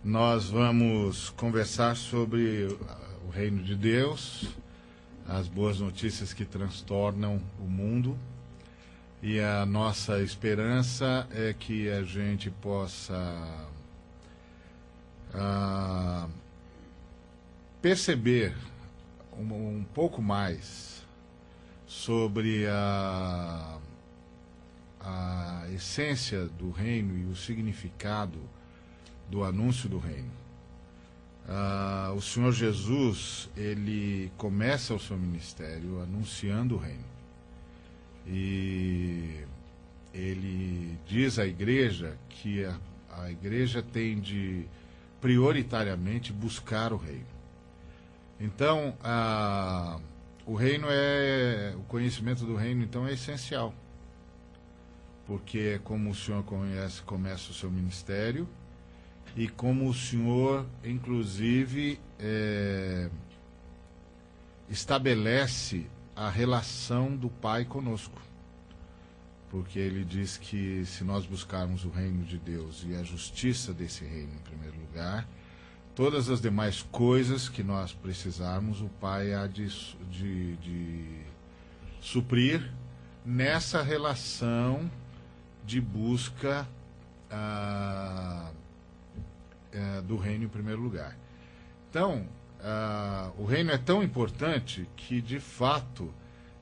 Nós vamos conversar sobre o reino de Deus, as boas notícias que transtornam o mundo, e a nossa esperança é que a gente possa perceber um pouco mais sobre a essência do reino e o significado do anúncio do reino. O Senhor Jesus, ele começa o seu ministério anunciando o reino. E ele diz à igreja que a igreja tem de prioritariamente buscar o reino. Então, o conhecimento do reino, então, é essencial. Porque, como o Senhor começa o seu ministério, e como o Senhor, inclusive, estabelece a relação do Pai conosco. Porque ele diz que se nós buscarmos o reino de Deus e a justiça desse reino em primeiro lugar, todas as demais coisas que nós precisarmos, o Pai há de suprir nessa relação de busca do reino em primeiro lugar. Então, o reino é tão importante que, de fato,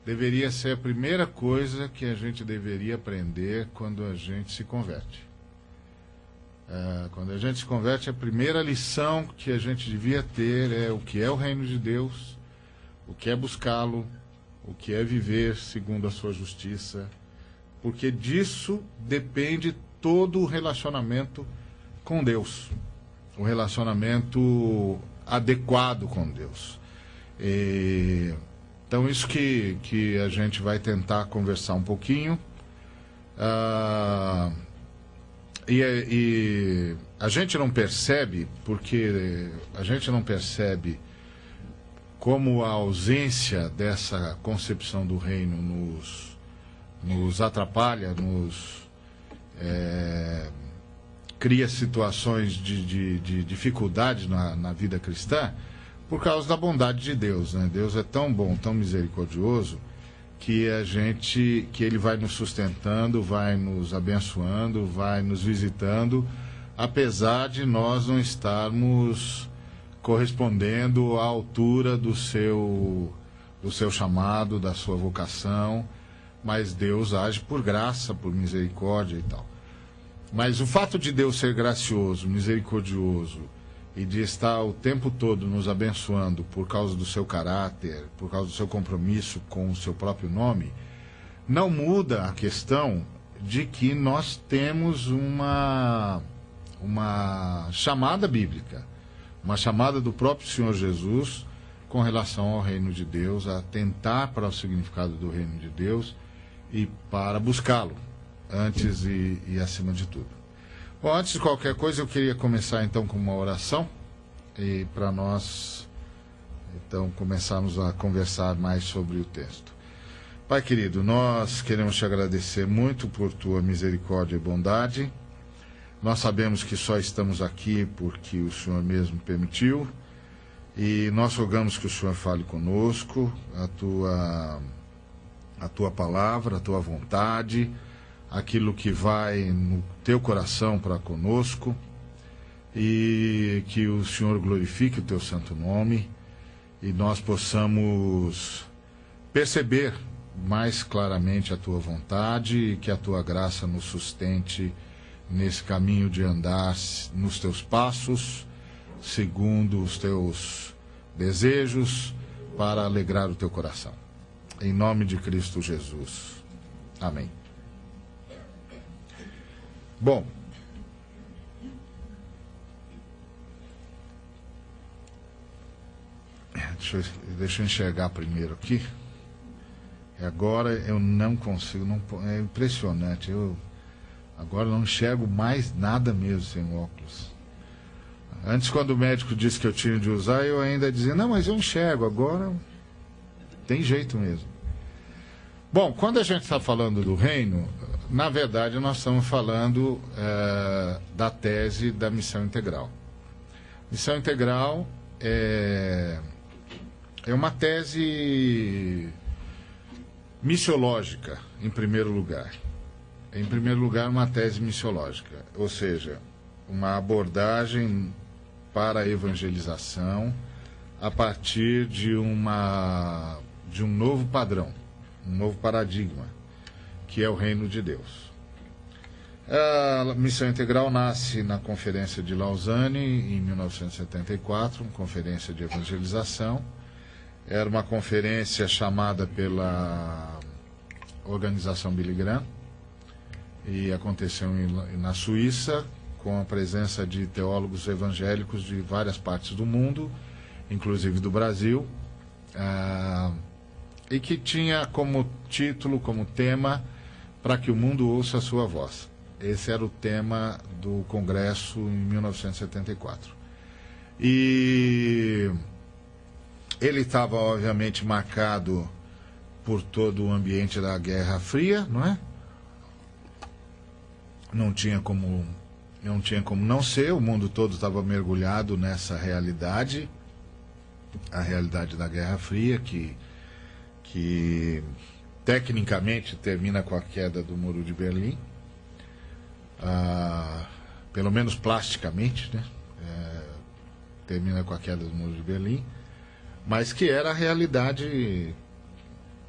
deveria ser a primeira coisa que a gente deveria aprender quando a gente se converte. Quando a gente se converte, a primeira lição que a gente devia ter é o que é o reino de Deus, o que é buscá-lo, o que é viver segundo a sua justiça, porque disso depende todo o relacionamento com Deus, o relacionamento adequado com Deus. Então, isso que a gente vai tentar conversar um pouquinho. E a gente não percebe, porque a gente não percebe como a ausência dessa concepção do reino nos atrapalha, cria situações de dificuldade na vida cristã, por causa da bondade de Deus, né? Deus é tão bom, tão misericordioso, que ele vai nos sustentando, vai nos abençoando, vai nos visitando, apesar de nós não estarmos correspondendo à altura do seu chamado, da sua vocação, mas Deus age por graça, por misericórdia e tal. Mas o fato de Deus ser gracioso, misericordioso, e de estar o tempo todo nos abençoando por causa do seu caráter, por causa do seu compromisso com o seu próprio nome, não muda a questão de que nós temos uma chamada bíblica, uma chamada do próprio Senhor Jesus com relação ao reino de Deus, a atentar para o significado do reino de Deus e para buscá-lo antes e acima de tudo. Bom, antes de qualquer coisa, eu queria começar então com uma oração, e para nós então começarmos a conversar mais sobre o texto. Pai querido, nós queremos te agradecer muito por tua misericórdia e bondade. Nós sabemos que só estamos aqui porque o Senhor mesmo permitiu, e nós rogamos que o Senhor fale conosco, a tua palavra, a tua vontade, aquilo que vai no teu coração para conosco, e que o Senhor glorifique o teu santo nome, e nós possamos perceber mais claramente a tua vontade, e que a tua graça nos sustente nesse caminho de andar nos teus passos, segundo os teus desejos, para alegrar o teu coração. Em nome de Cristo Jesus. Amém. Bom, deixa eu enxergar primeiro aqui. Agora eu não consigo, é impressionante. Eu agora não enxergo mais nada mesmo sem óculos. Antes, quando o médico disse que eu tinha de usar, eu ainda dizia, não, mas eu enxergo. Agora tem jeito mesmo. Bom, quando a gente está falando do reino, Na verdade, nós estamos falando da tese da missão integral. Missão integral é uma tese missiológica, em primeiro lugar. Em primeiro lugar, uma tese missiológica, ou seja, uma abordagem para a evangelização a partir de um novo padrão, um novo paradigma, que é o reino de Deus. A missão integral nasce na Conferência de Lausanne, em 1974, uma conferência de evangelização. Era uma conferência chamada pela organização Billy Graham e aconteceu na Suíça, com a presença de teólogos evangélicos de várias partes do mundo, inclusive do Brasil, e que tinha como título, como tema, para que o mundo ouça a sua voz. Esse era o tema do Congresso em 1974. E ele estava, obviamente, marcado por todo o ambiente da Guerra Fria, não é? Não tinha como não ser, o mundo todo estava mergulhado nessa realidade, a realidade da Guerra Fria, que tecnicamente termina com a queda do Muro de Berlim, pelo menos plasticamente, né? Termina com a queda do Muro de Berlim, mas que era a realidade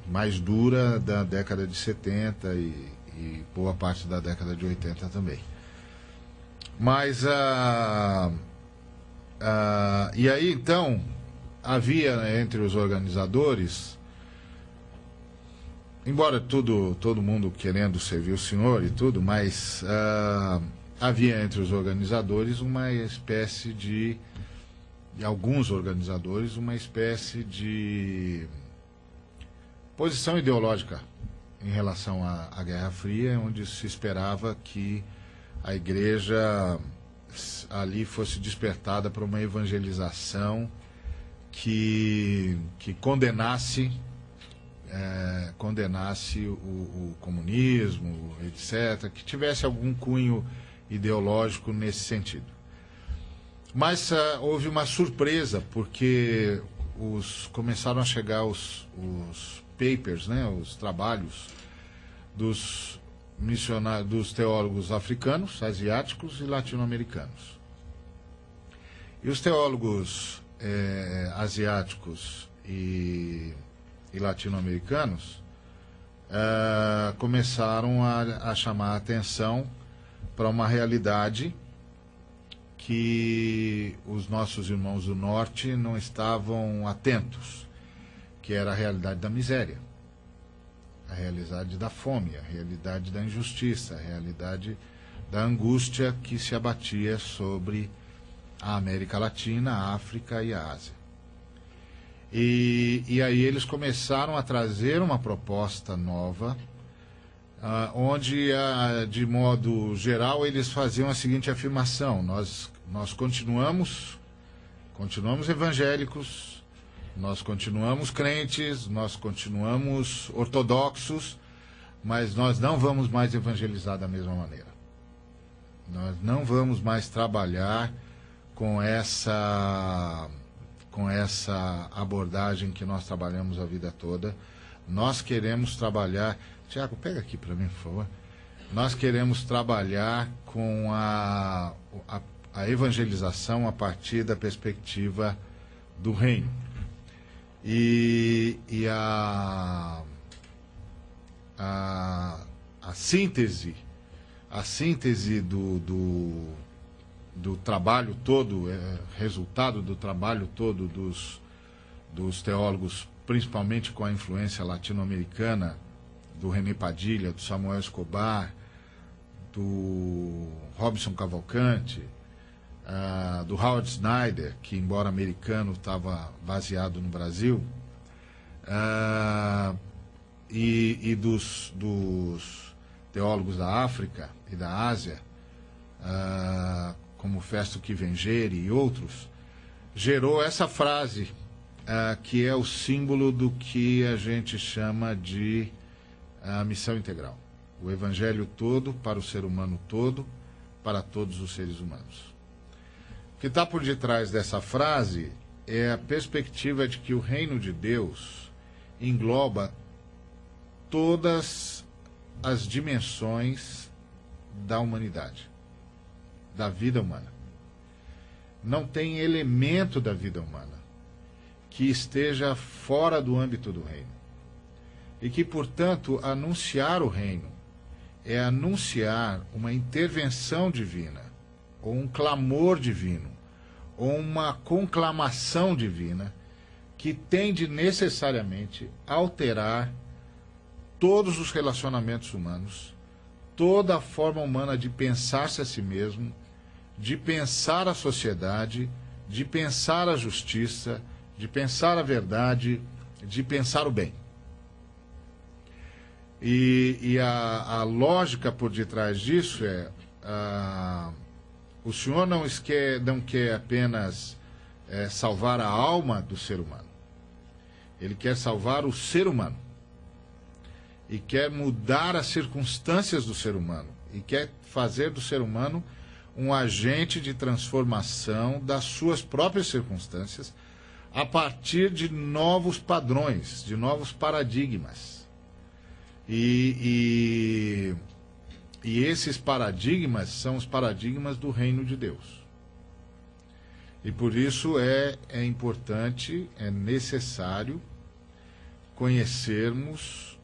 mais dura da década de 70 e boa parte da década de 80 também. Mas e aí então havia entre os organizadores, embora todo mundo querendo servir o Senhor e tudo, mas havia entre os organizadores uma espécie de alguns organizadores, uma espécie de posição ideológica em relação à Guerra Fria, onde se esperava que a igreja ali fosse despertada para uma evangelização que condenasse o comunismo, etc., que tivesse algum cunho ideológico nesse sentido. Mas houve uma surpresa, porque começaram a chegar os papers, né, os trabalhos dos missionários, dos teólogos africanos, asiáticos e latino-americanos. E os teólogos asiáticos e latino-americanos começaram a chamar a atenção para uma realidade que os nossos irmãos do Norte não estavam atentos, que era a realidade da miséria, a realidade da fome, a realidade da injustiça, a realidade da angústia que se abatia sobre a América Latina, a África e a Ásia. E aí eles começaram a trazer uma proposta nova, onde, de modo geral, eles faziam a seguinte afirmação: nós continuamos evangélicos, nós continuamos crentes, nós continuamos ortodoxos, mas nós não vamos mais evangelizar da mesma maneira. Nós não vamos mais trabalhar com essa abordagem que nós trabalhamos a vida toda. Nós queremos trabalhar... Tiago, pega aqui para mim, por favor. Nós queremos trabalhar com a evangelização a partir da perspectiva do reino. E a síntese do trabalho todo, resultado do trabalho todo dos teólogos, principalmente com a influência latino-americana, do René Padilha, do Samuel Escobar, do Robson Cavalcante, do Howard Snyder, que, embora americano, estava baseado no Brasil, e dos teólogos da África e da Ásia, como Festo Kivengere e outros, gerou essa frase, que é o símbolo do que a gente chama de missão integral. O evangelho todo para o ser humano todo, para todos os seres humanos. O que está por detrás dessa frase é a perspectiva de que o reino de Deus engloba todas as dimensões da humanidade, da vida humana. Não tem elemento da vida humana que esteja fora do âmbito do reino. E que, portanto, anunciar o reino é anunciar uma intervenção divina, ou um clamor divino, ou uma conclamação divina que tende necessariamente a alterar todos os relacionamentos humanos, toda a forma humana de pensar-se a si mesmo, de pensar a sociedade, de pensar a justiça, de pensar a verdade, de pensar o bem. E a lógica por detrás disso é... o Senhor não quer apenas salvar a alma do ser humano. Ele quer salvar o ser humano. E quer mudar as circunstâncias do ser humano. E quer fazer do ser humano um agente de transformação das suas próprias circunstâncias a partir de novos padrões, de novos paradigmas. E esses paradigmas são os paradigmas do reino de Deus. E por isso é importante, é necessário conhecermos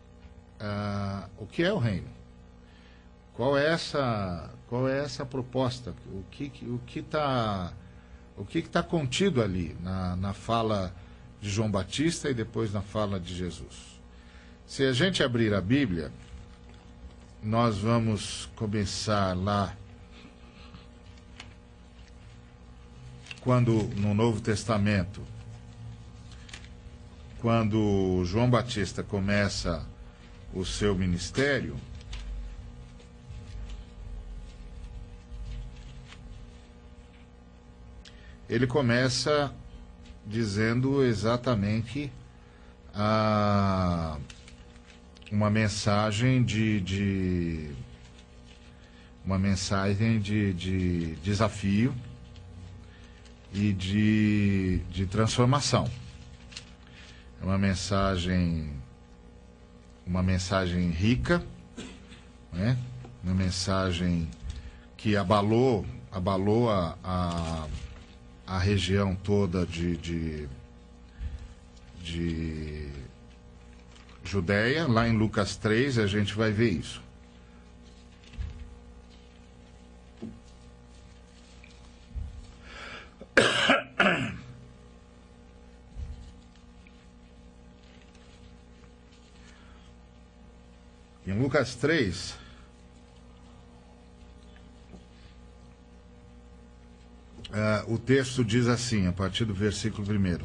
o que é o reino. Qual é essa proposta? O que está contido ali na fala de João Batista e depois na fala de Jesus? Se a gente abrir a Bíblia, nós vamos começar lá quando no Novo Testamento, quando João Batista começa o seu ministério, ele começa dizendo exatamente uma mensagem de desafio e de transformação. É uma mensagem rica, né? Uma mensagem que abalou a região toda de Judéia. Lá em Lucas 3 a gente vai ver isso. Em Lucas 3, o texto diz assim, a partir do versículo 1: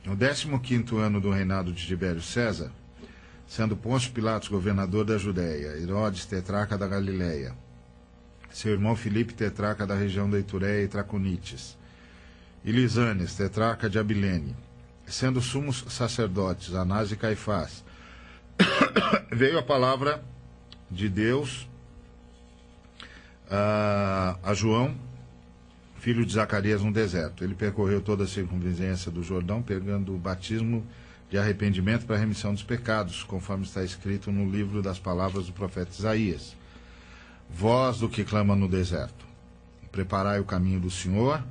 No 15º ano do reinado de Tibério César, sendo Pôncio Pilatos governador da Judéia, Herodes tetrarca da Galileia, seu irmão Filipe tetrarca da região da Itureia e Traconites, e Lisânias tetrarca de Abilene, sendo sumos sacerdotes Anás e Caifás, veio a palavra de Deus a João, filho de Zacarias, no deserto. Ele percorreu toda a circunvizinhança do Jordão, pregando o batismo de arrependimento para a remissão dos pecados, conforme está escrito no livro das palavras do profeta Isaías. Voz do que clama no deserto: preparai o caminho do Senhor,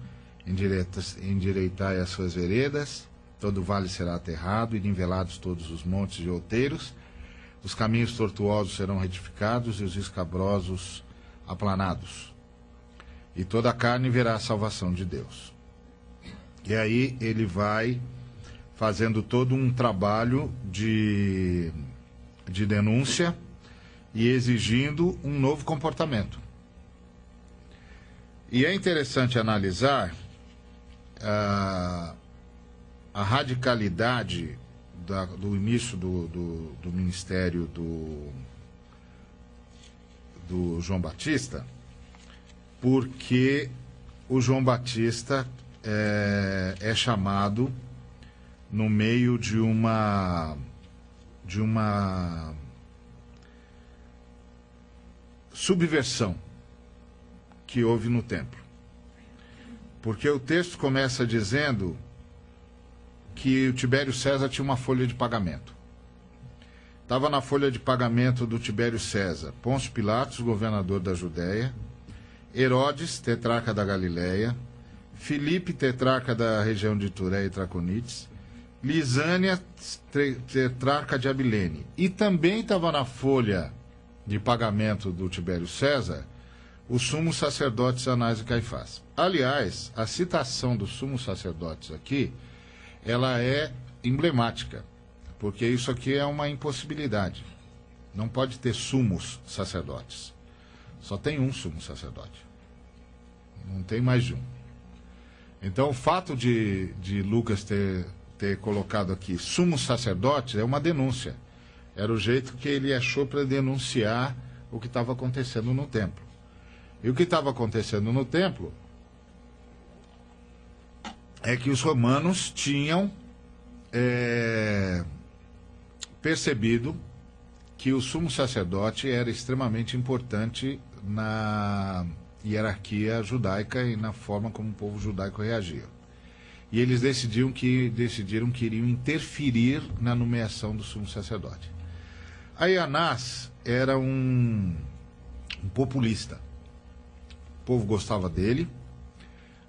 endireitai as suas veredas, todo vale será aterrado, e nivelados todos os montes e outeiros, os caminhos tortuosos serão retificados e os escabrosos aplanados. E toda a carne verá a salvação de Deus. E aí ele vai fazendo todo um trabalho de denúncia e exigindo um novo comportamento. E é interessante analisar a radicalidade do início do ministério do João Batista, porque o João Batista é chamado no meio de uma subversão que houve no templo. Porque o texto começa dizendo que o Tibério César tinha uma folha de pagamento. Estava na folha de pagamento do Tibério César Pôncio Pilatos, governador da Judéia, Herodes, tetrarca da Galileia, Filipe, tetrarca da região de Turé e Traconites, Lisânia, tetrarca de Abilene. E também estava na folha de pagamento do Tibério César os sumos sacerdotes Anás e Caifás. Aliás, a citação dos sumos sacerdotes aqui, ela é emblemática, porque isso aqui é uma impossibilidade. Não pode ter sumos sacerdotes. Só tem um sumo sacerdote. Não tem mais de um. Então, o fato de Lucas ter colocado aqui sumos sacerdotes é uma denúncia. Era o jeito que ele achou para denunciar o que estava acontecendo no templo. E o que estava acontecendo no templo é que os romanos tinham percebido que o sumo sacerdote era extremamente importante na hierarquia judaica e na forma como o povo judaico reagia. E eles decidiram que iriam interferir na nomeação do sumo sacerdote. Aí Anás era um populista. O povo gostava dele,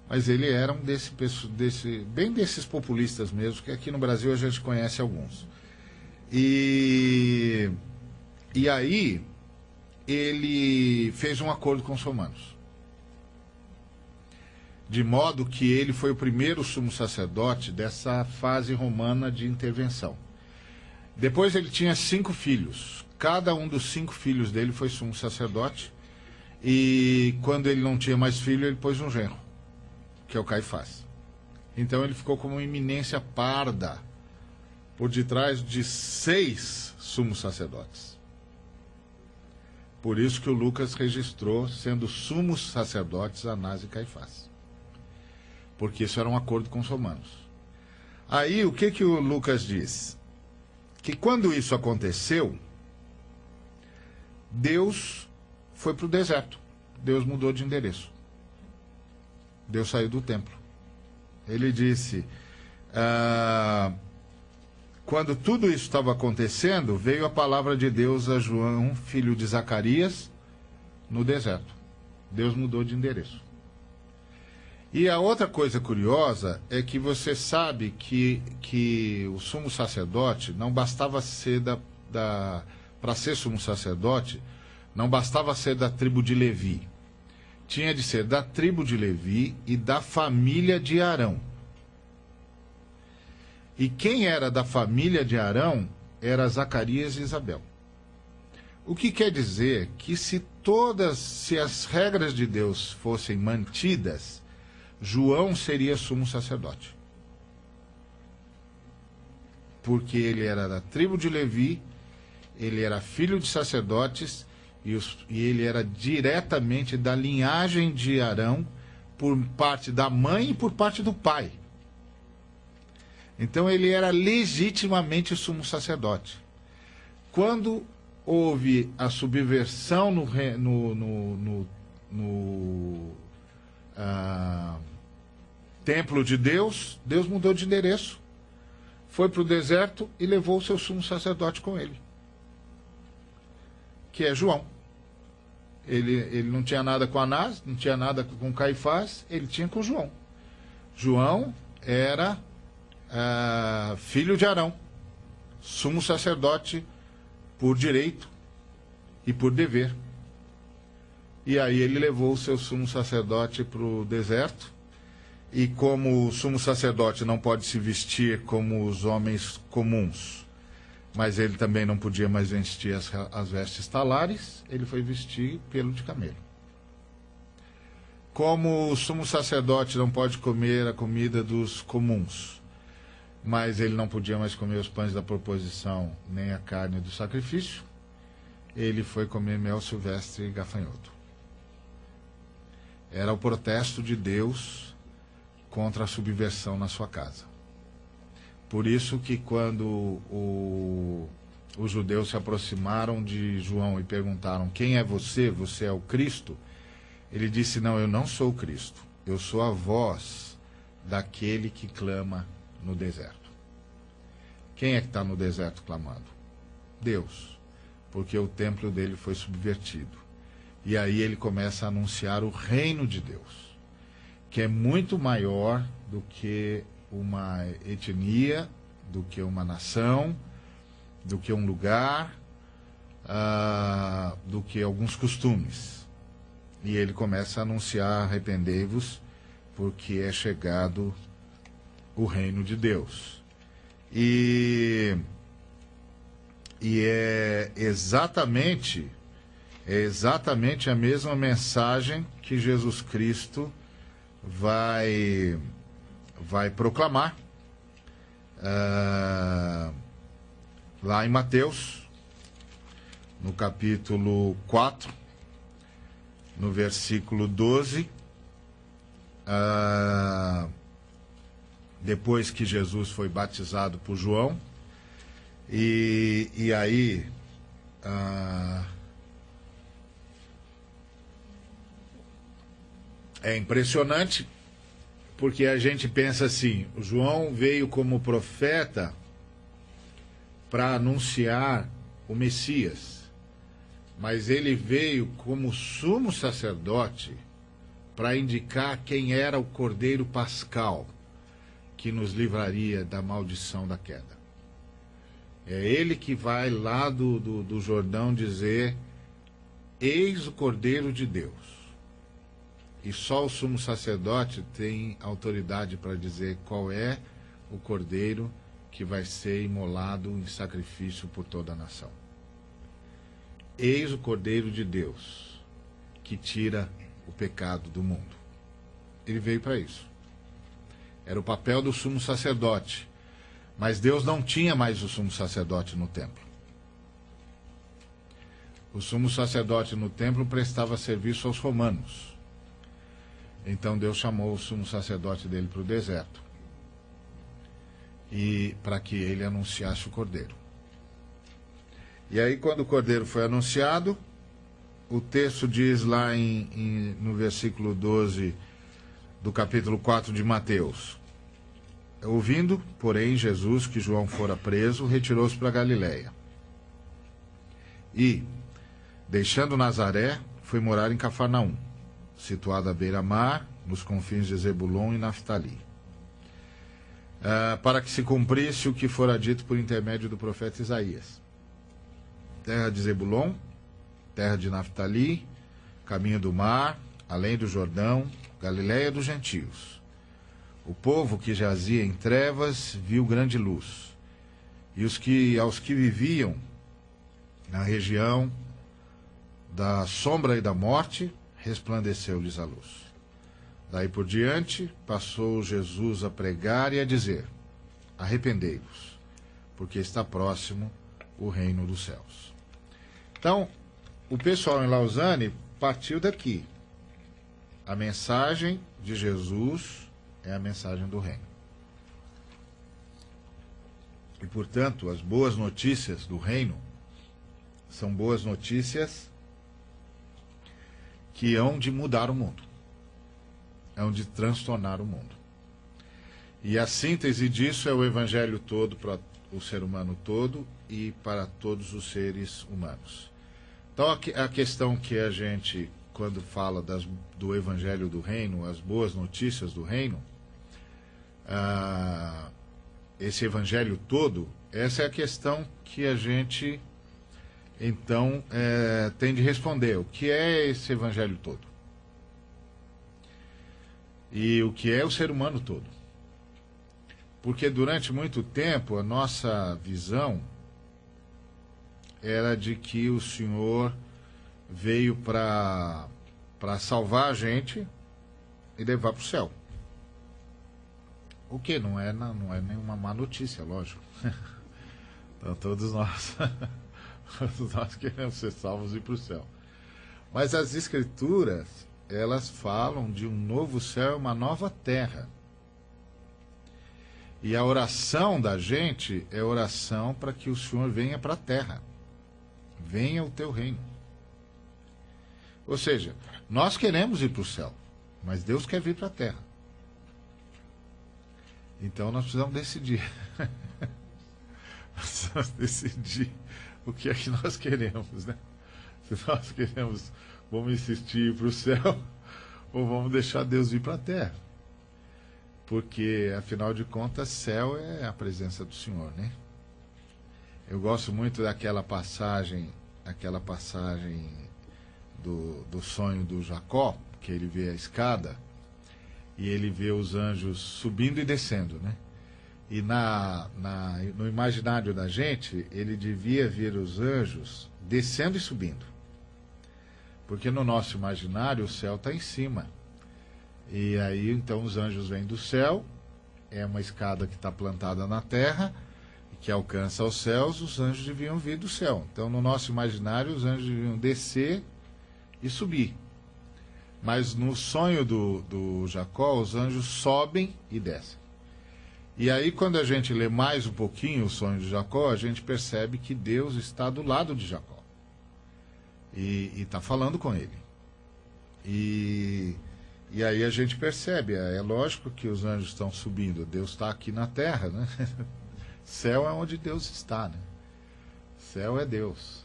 mas ele era um bem desses populistas mesmo, que aqui no Brasil a gente conhece alguns. E aí ele fez um acordo com os romanos, de modo que ele foi o primeiro sumo sacerdote dessa fase romana de intervenção. Depois ele tinha 5 filhos. Cada um dos 5 filhos dele foi sumo sacerdote. E quando ele não tinha mais filho, ele pôs um genro, que é o Caifás. Então ele ficou como uma eminência parda por detrás de 6 sumos sacerdotes. Por isso que o Lucas registrou sendo sumos sacerdotes Anás e Caifás. Porque isso era um acordo com os romanos. Aí o que o Lucas diz? Que quando isso aconteceu, Deus foi para o deserto. Deus mudou de endereço. Deus saiu do templo. Ele disse, quando tudo isso estava acontecendo, veio a palavra de Deus a João, filho de Zacarias, no deserto. Deus mudou de endereço. E a outra coisa curiosa é que você sabe que o sumo sacerdote não bastava ser para ser sumo sacerdote, não bastava ser da tribo de Levi. Tinha de ser da tribo de Levi e da família de Arão. E quem era da família de Arão era Zacarias e Isabel. O que quer dizer que se as regras de Deus fossem mantidas, João seria sumo sacerdote. Porque ele era da tribo de Levi, ele era filho de sacerdotes e ele era diretamente da linhagem de Arão, por parte da mãe e por parte do pai. Então ele era legitimamente sumo sacerdote. Quando houve a subversão no templo de Deus, Deus mudou de endereço, foi para o deserto e levou o seu sumo sacerdote com ele, que é João. Ele não tinha nada com Anás, não tinha nada com Caifás, ele tinha com João. João era filho de Arão, sumo sacerdote por direito e por dever. E aí ele levou o seu sumo sacerdote para o deserto, e como o sumo sacerdote não pode se vestir como os homens comuns, mas ele também não podia mais vestir as vestes talares, ele foi vestir pelo de camelo. Como o sumo sacerdote não pode comer a comida dos comuns, mas ele não podia mais comer os pães da proposição, nem a carne do sacrifício, ele foi comer mel silvestre e gafanhoto. Era o protesto de Deus contra a subversão na sua casa. Por isso que quando os judeus se aproximaram de João e perguntaram: quem é você? Você é o Cristo? Ele disse: não, eu não sou o Cristo. Eu sou a voz daquele que clama no deserto. Quem é que está no deserto clamando? Deus. Porque o templo dele foi subvertido. E aí ele começa a anunciar o reino de Deus, que é muito maior do que uma etnia, do que uma nação, do que um lugar, do que alguns costumes. E ele começa a anunciar: arrependei-vos, porque é chegado o reino de Deus. E é exatamente a mesma mensagem que Jesus Cristo vai proclamar lá em Mateus, no capítulo 4, no versículo 12, depois que Jesus foi batizado por João. E aí é impressionante, porque a gente pensa assim: o João veio como profeta para anunciar o Messias, mas ele veio como sumo sacerdote para indicar quem era o Cordeiro Pascal que nos livraria da maldição da queda. É ele que vai lá do Jordão dizer: eis o Cordeiro de Deus. E só o sumo sacerdote tem autoridade para dizer qual é o Cordeiro que vai ser imolado em sacrifício por toda a nação. Eis o Cordeiro de Deus que tira o pecado do mundo. Ele veio para isso. Era o papel do sumo sacerdote. Mas Deus não tinha mais o sumo sacerdote no templo. O sumo sacerdote no templo prestava serviço aos romanos. Então Deus chamou o sumo sacerdote dele para o deserto, e para que ele anunciasse o Cordeiro. E aí, quando o Cordeiro foi anunciado, o texto diz lá no versículo 12 do capítulo 4 de Mateus: ouvindo, porém, Jesus que João fora preso, retirou-se para Galiléia. E, deixando Nazaré, foi morar em Cafarnaum, situado à beira-mar, nos confins de Zebulon e Naftali, para que se cumprisse o que fora dito por intermédio do profeta Isaías: terra de Zebulon, terra de Naftali, caminho do mar, além do Jordão, Galiléia dos gentios. O povo que jazia em trevas viu grande luz, e aos que viviam na região da sombra e da morte, resplandeceu-lhes a luz. Daí por diante, passou Jesus a pregar e a dizer: arrependei-vos, porque está próximo o reino dos céus. Então, o pessoal em Lausanne partiu daqui. A mensagem de Jesus é a mensagem do reino. E, portanto, as boas notícias do reino são boas notícias que hão de mudar o mundo, hão de transtornar o mundo. E a síntese disso é o evangelho todo para o ser humano todo e para todos os seres humanos. Então, a questão que a gente, quando fala do evangelho do reino, as boas notícias do reino, esse evangelho todo, essa é a questão que a gente então tem de responder: o que é esse evangelho todo? E o que é o ser humano todo? Porque durante muito tempo a nossa visão era de que o Senhor veio para salvar a gente e levar para o céu. O que não é nenhuma má notícia, lógico. Então todos nós queremos ser salvos e ir para o céu. Mas as Escrituras, elas falam de um novo céu e uma nova terra. E a oração da gente é oração para que o Senhor venha para a terra. Venha o teu reino. Ou seja, nós queremos ir para o céu, mas Deus quer vir para a terra. Então nós precisamos decidir. Nós precisamos decidir o que é que nós queremos, né? Se nós queremos, vamos insistir para o céu ou vamos deixar Deus vir para a terra. Porque, afinal de contas, céu é a presença do Senhor, né? Eu gosto muito daquela passagem do sonho do Jacó, que ele vê a escada e ele vê os anjos subindo e descendo, né? E no imaginário da gente, ele devia ver os anjos descendo e subindo. Porque no nosso imaginário o céu está em cima. E aí então os anjos vêm do céu, é uma escada que está plantada na terra, que alcança os céus, os anjos deviam vir do céu. Então no nosso imaginário os anjos deviam descer e subir. Mas no sonho do Jacó, os anjos sobem e descem. E aí, quando a gente lê mais um pouquinho o sonho de Jacó, a gente percebe que Deus está do lado de Jacó. E está falando com ele. E aí a gente percebe, é lógico que os anjos estão subindo, Deus está aqui na terra, né? Céu é onde Deus está, né? Céu é Deus.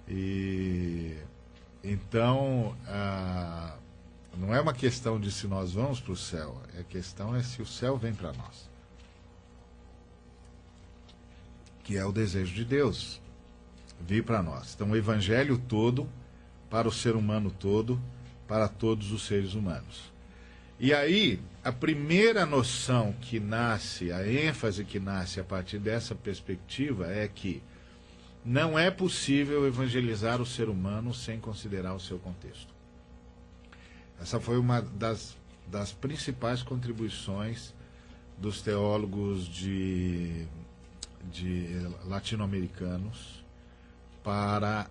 E então, não é uma questão de se nós vamos para o céu, a questão é se o céu vem para nós. Que é o desejo de Deus vir para nós. Então, o evangelho todo, para o ser humano todo, para todos os seres humanos. E aí, a primeira noção que nasce, a ênfase que nasce a partir dessa perspectiva é que não é possível evangelizar o ser humano sem considerar o seu contexto. Essa foi uma das principais contribuições dos teólogos de latino-americanos para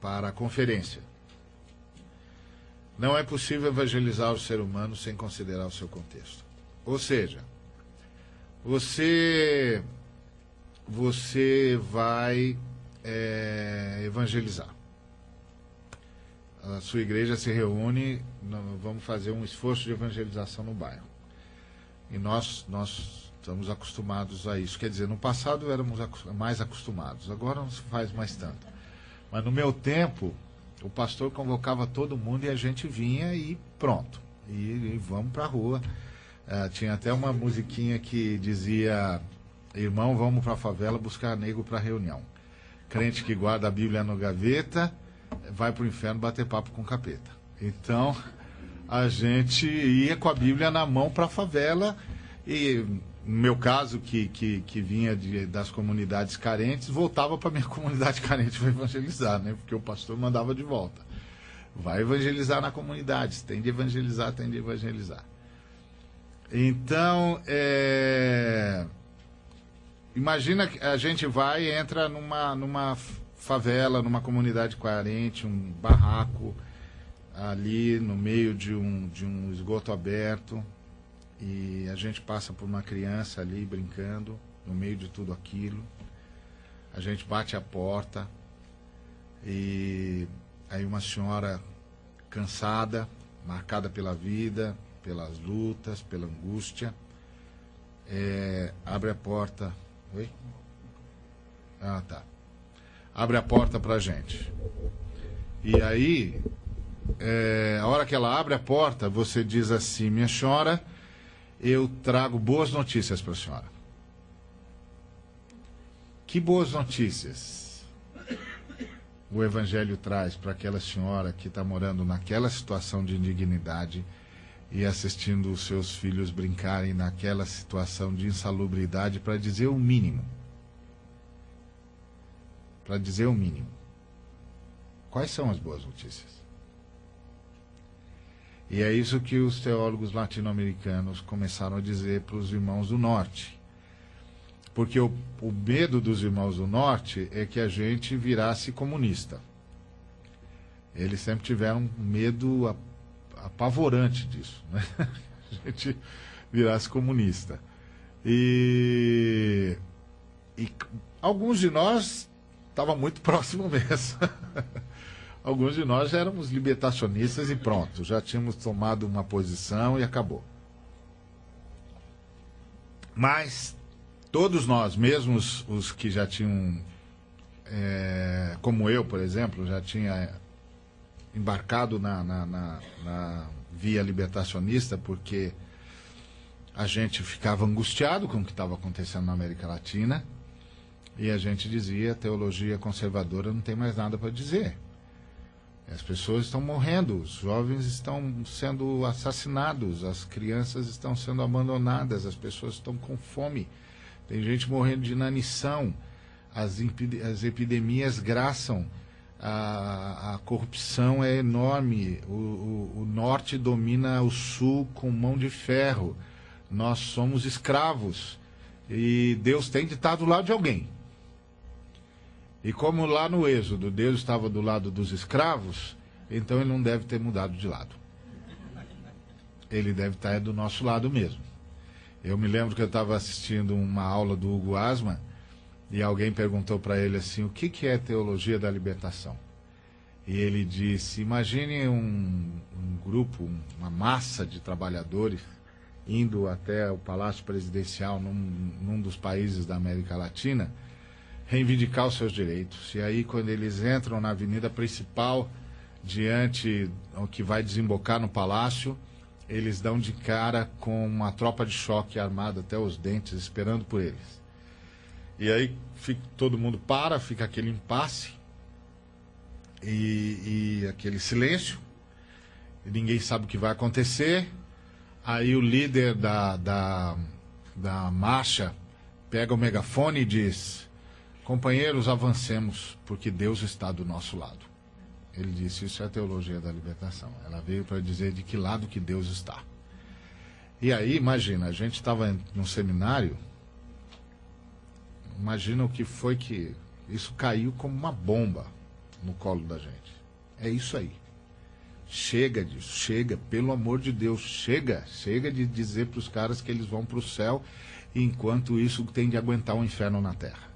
a conferência. Não é possível evangelizar o ser humano sem considerar o seu contexto. Ou seja, você vai evangelizar. A sua igreja se reúne, vamos fazer um esforço de evangelização no bairro. E nós estamos acostumados a isso. Quer dizer, no passado éramos mais acostumados, agora não se faz mais tanto. Mas no meu tempo, o pastor convocava todo mundo e a gente vinha e pronto. E vamos para a rua. Tinha até uma musiquinha que dizia: irmão, vamos para a favela buscar nego para reunião. Crente que guarda a Bíblia no gaveta vai para o inferno bater papo com o capeta. Então, a gente ia com a Bíblia na mão para a favela. E no meu caso, que vinha das comunidades carentes, voltava para a minha comunidade carente para evangelizar, né? Porque o pastor mandava de volta. Vai evangelizar na comunidade, tem de evangelizar, tem de evangelizar. Então, imagina que a gente vai e entra numa favela, numa comunidade carente, um barraco, ali no meio de um esgoto aberto. E a gente passa por uma criança ali brincando no meio de tudo aquilo. A gente bate a porta e aí uma senhora cansada, marcada pela vida, pelas lutas, pela angústia, abre a porta. Oi? Ah, tá. Abre a porta pra gente. E aí, a hora que ela abre a porta, você diz assim: minha senhora, eu trago boas notícias para a senhora. Que boas notícias o Evangelho traz para aquela senhora que está morando naquela situação de indignidade e assistindo os seus filhos brincarem naquela situação de insalubridade, para dizer o mínimo. Para dizer o mínimo. Quais são as boas notícias? E é isso que os teólogos latino-americanos começaram a dizer para os irmãos do Norte. Porque o medo dos irmãos do Norte é que a gente virasse comunista. Eles sempre tiveram um medo apavorante disso, né? A gente virasse comunista. E alguns de nós estavam muito próximos mesmo. Alguns de nós já éramos libertacionistas e pronto, já tínhamos tomado uma posição e acabou. Mas todos nós, mesmo os que já tinham, como eu, por exemplo, já tinha embarcado na via libertacionista, porque a gente ficava angustiado com o que estava acontecendo na América Latina e a gente dizia: a teologia conservadora não tem mais nada para dizer. As pessoas estão morrendo, os jovens estão sendo assassinados, as crianças estão sendo abandonadas, as pessoas estão com fome, tem gente morrendo de inanição, as epidemias graçam, a corrupção é enorme, o norte domina o sul com mão de ferro, nós somos escravos e Deus tem de estar do lado de alguém. E como lá no Êxodo Deus estava do lado dos escravos, então ele não deve ter mudado de lado. Ele deve estar do nosso lado mesmo. Eu me lembro que eu estava assistindo uma aula do Hugo Asman e alguém perguntou para ele assim: o que é teologia da libertação? E ele disse: imagine um grupo, uma massa de trabalhadores indo até o Palácio Presidencial num dos países da América Latina, reivindicar os seus direitos. E aí, quando eles entram na avenida principal, diante ao que vai desembocar no palácio, eles dão de cara com uma tropa de choque armada até os dentes, esperando por eles. E aí todo mundo para, fica aquele impasse e aquele silêncio, e ninguém sabe o que vai acontecer. Aí o líder da marcha pega o megafone e diz: companheiros, avancemos, porque Deus está do nosso lado. Ele disse: isso é a teologia da libertação. Ela veio para dizer de que lado que Deus está. E aí, imagina, a gente estava num seminário, imagina o que foi que isso caiu como uma bomba no colo da gente. É isso aí. Chega disso, chega, pelo amor de Deus, chega de dizer para os caras que eles vão para o céu, enquanto isso tem de aguentar o inferno na terra.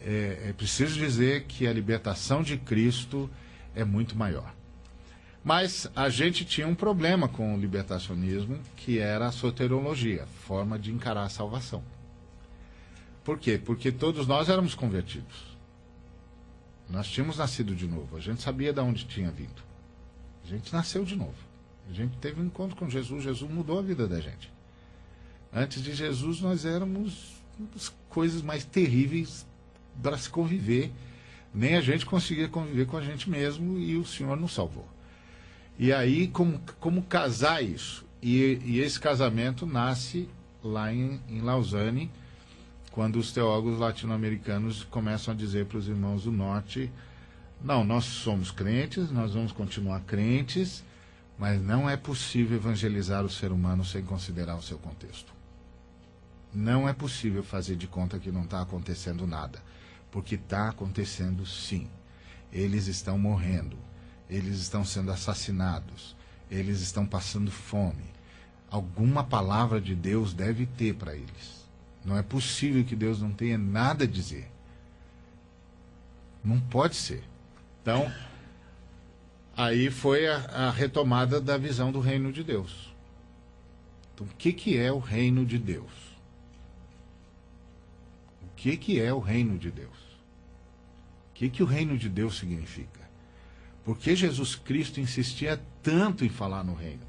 É preciso dizer que a libertação de Cristo é muito maior. Mas a gente tinha um problema com o libertacionismo, que era a soteriologia, forma de encarar a salvação. Por quê? Porque todos nós éramos convertidos. Nós tínhamos nascido de novo, a gente sabia de onde tinha vindo. A gente nasceu de novo. A gente teve um encontro com Jesus, Jesus mudou a vida da gente. Antes de Jesus nós éramos as coisas mais terríveis para se conviver, nem a gente conseguia conviver com a gente mesmo, e o Senhor nos salvou. E aí, como casar isso? E esse casamento nasce lá em Lausanne, quando os teólogos latino-americanos começam a dizer para os irmãos do norte: não, nós somos crentes, nós vamos continuar crentes, mas não é possível evangelizar o ser humano sem considerar o seu contexto. Não é possível fazer de conta que não está acontecendo nada. Porque está acontecendo sim. Eles estão morrendo, eles estão sendo assassinados, eles estão passando fome. Alguma palavra de Deus deve ter para eles. Não é possível que Deus não tenha nada a dizer. Não pode ser. Então, aí foi a retomada da visão do reino de Deus. Então, o que é o reino de Deus? O que é o reino de Deus? O que o reino de Deus significa? Por que Jesus Cristo insistia tanto em falar no reino?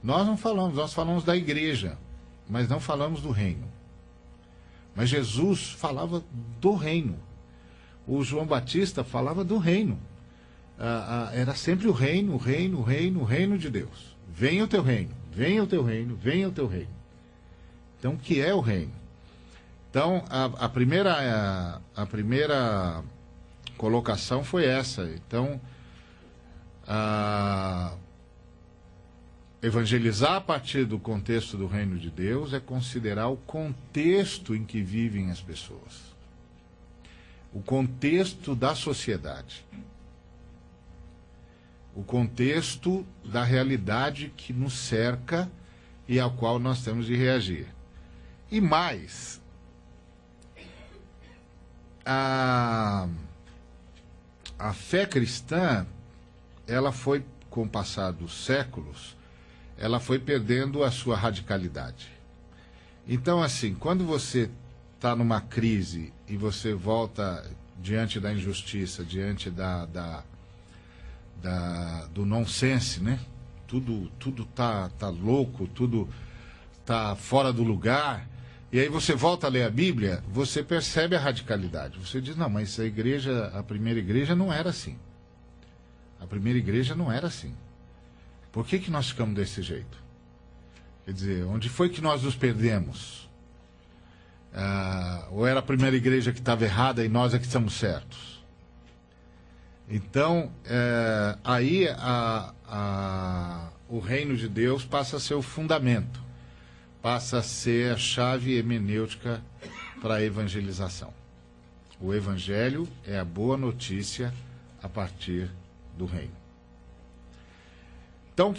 Nós não falamos, nós falamos da igreja, mas não falamos do reino. Mas Jesus falava do reino. O João Batista falava do reino. Era sempre o reino, o reino, o reino, o reino de Deus. Venha o teu reino, venha o teu reino, venha o teu reino. Então, o que é o reino? Então, a primeira colocação foi essa. Então, evangelizar a partir do contexto do reino de Deus é considerar o contexto em que vivem as pessoas. O contexto da sociedade. O contexto da realidade que nos cerca e ao qual nós temos de reagir. E mais, a fé cristã, ela foi, com o passar dos séculos, ela foi perdendo a sua radicalidade. Então, assim, quando você está numa crise e você volta diante da injustiça, diante do nonsense, né? Tudo tá louco, tudo tá fora do lugar. E aí você volta a ler a Bíblia, você percebe a radicalidade. Você diz, não, mas a primeira igreja não era assim. A primeira igreja não era assim. Por que nós ficamos desse jeito? Quer dizer, onde foi que nós nos perdemos? Ou era a primeira igreja que estava errada e nós é que estamos certos? Então, aí o reino de Deus passa a ser o fundamento, passa a ser a chave hermenêutica para a evangelização. O evangelho é a boa notícia a partir do reino. Então,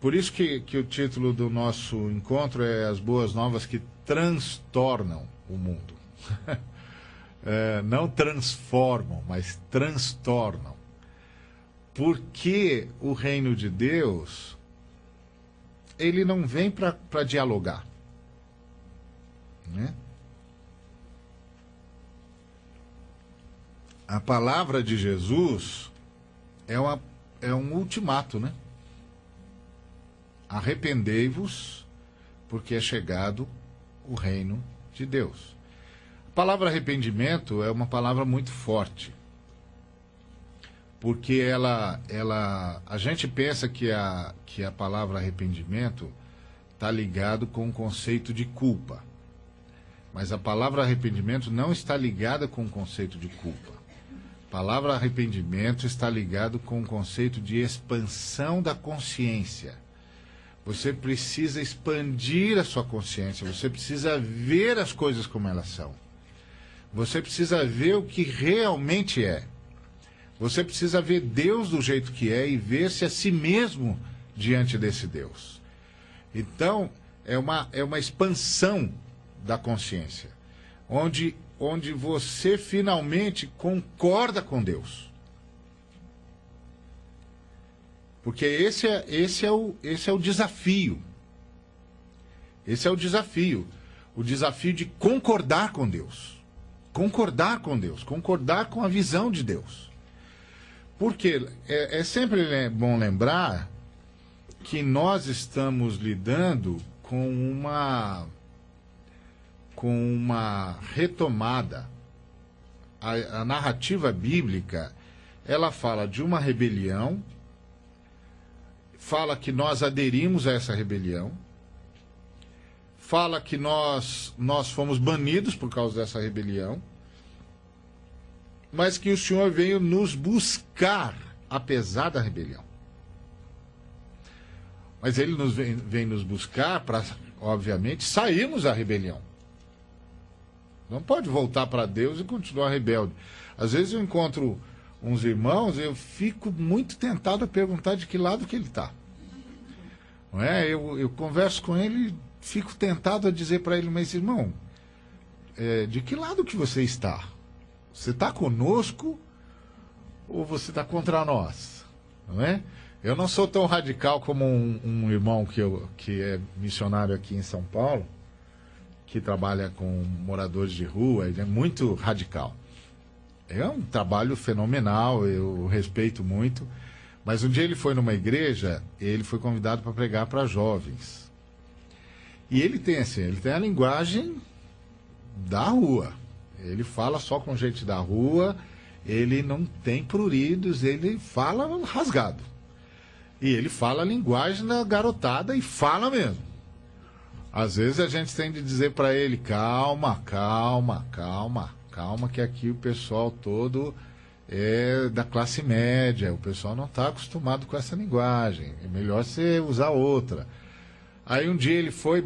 por isso que o título do nosso encontro é As Boas Novas que Transtornam o Mundo. Não transformam, mas transtornam. Porque o reino de Deus, ele não vem para dialogar, né? A palavra de Jesus é um ultimato, né? Arrependei-vos, porque é chegado o reino de Deus. A palavra arrependimento é uma palavra muito forte, porque a gente pensa que a palavra arrependimento está ligado com o conceito de culpa, mas a palavra arrependimento não está ligada com o conceito de culpa. A palavra arrependimento está ligado com o conceito de expansão da consciência. Você precisa expandir a sua consciência, você precisa ver as coisas como elas são. Você precisa ver o que realmente é. Você precisa ver Deus do jeito que é e ver-se a si mesmo diante desse Deus. Então, é uma expansão da consciência, onde você finalmente concorda com Deus. Porque esse é o desafio. Esse é o desafio. O desafio de concordar com Deus. Concordar com Deus. Concordar com a visão de Deus. Porque é sempre bom lembrar que nós estamos lidando com uma retomada. A narrativa bíblica, ela fala de uma rebelião, fala que nós aderimos a essa rebelião, fala que nós fomos banidos por causa dessa rebelião, mas que o Senhor veio nos buscar apesar da rebelião. Mas ele vem nos buscar para, obviamente, sairmos da rebelião. Não pode voltar para Deus e continuar rebelde. Às vezes eu encontro uns irmãos, eu fico muito tentado a perguntar de que lado que ele está. Não é? Eu converso com ele, fico tentado a dizer para ele, mas irmão, de que lado que você está? Você está conosco ou você está contra nós? Não é? Eu não sou tão radical como um irmão que é missionário aqui em São Paulo, que trabalha com moradores de rua, ele é muito radical. É um trabalho fenomenal, eu respeito muito, mas um dia ele foi numa igreja, ele foi convidado para pregar para jovens. E ele tem a linguagem da rua. Ele fala só com gente da rua, ele não tem pruridos, ele fala rasgado. E ele fala a linguagem da garotada e fala mesmo. Às vezes a gente tem de dizer para ele, calma, que aqui o pessoal todo é da classe média, o pessoal não está acostumado com essa linguagem, é melhor você usar outra. Aí um dia ele foi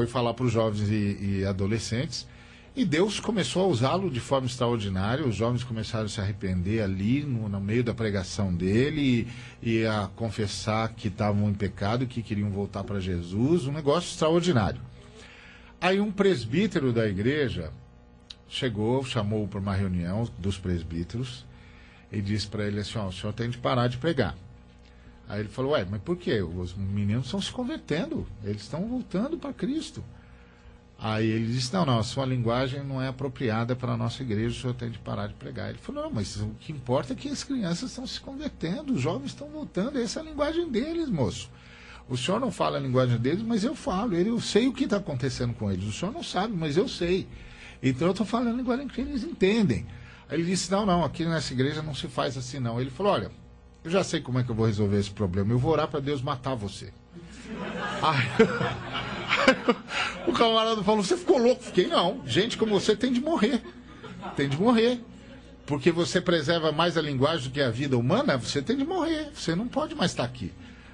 falar para os jovens e adolescentes, E Deus começou a usá-lo de forma extraordinária. Os jovens começaram a se arrepender ali, no meio da pregação dele, e a confessar que estavam em pecado, que queriam voltar para Jesus. Um negócio extraordinário. Aí um presbítero da igreja chegou, chamou para uma reunião dos presbíteros e disse para ele assim: ó, o senhor tem de parar de pregar. Aí ele falou: ué, mas por quê? Os meninos estão se convertendo, eles estão voltando para Cristo. Aí ele disse: não, a sua linguagem não é apropriada para a nossa igreja, o senhor tem de parar de pregar. Ele falou: não, mas o que importa é que as crianças estão se convertendo, os jovens estão voltando, essa é a linguagem deles, moço. O senhor não fala a linguagem deles, mas eu falo, eu sei o que está acontecendo com eles. O senhor não sabe, mas eu sei. Então eu estou falando a linguagem que eles entendem. Aí ele disse: não, aqui nessa igreja não se faz assim não. Ele falou: olha, eu já sei como é que eu vou resolver esse problema, eu vou orar para Deus matar você. Aí, o camarada falou: você ficou louco? Fiquei: não, gente como você tem de morrer. Tem de morrer. Porque você preserva mais a linguagem do que a vida humana, você tem de morrer. Você não pode mais estar aqui.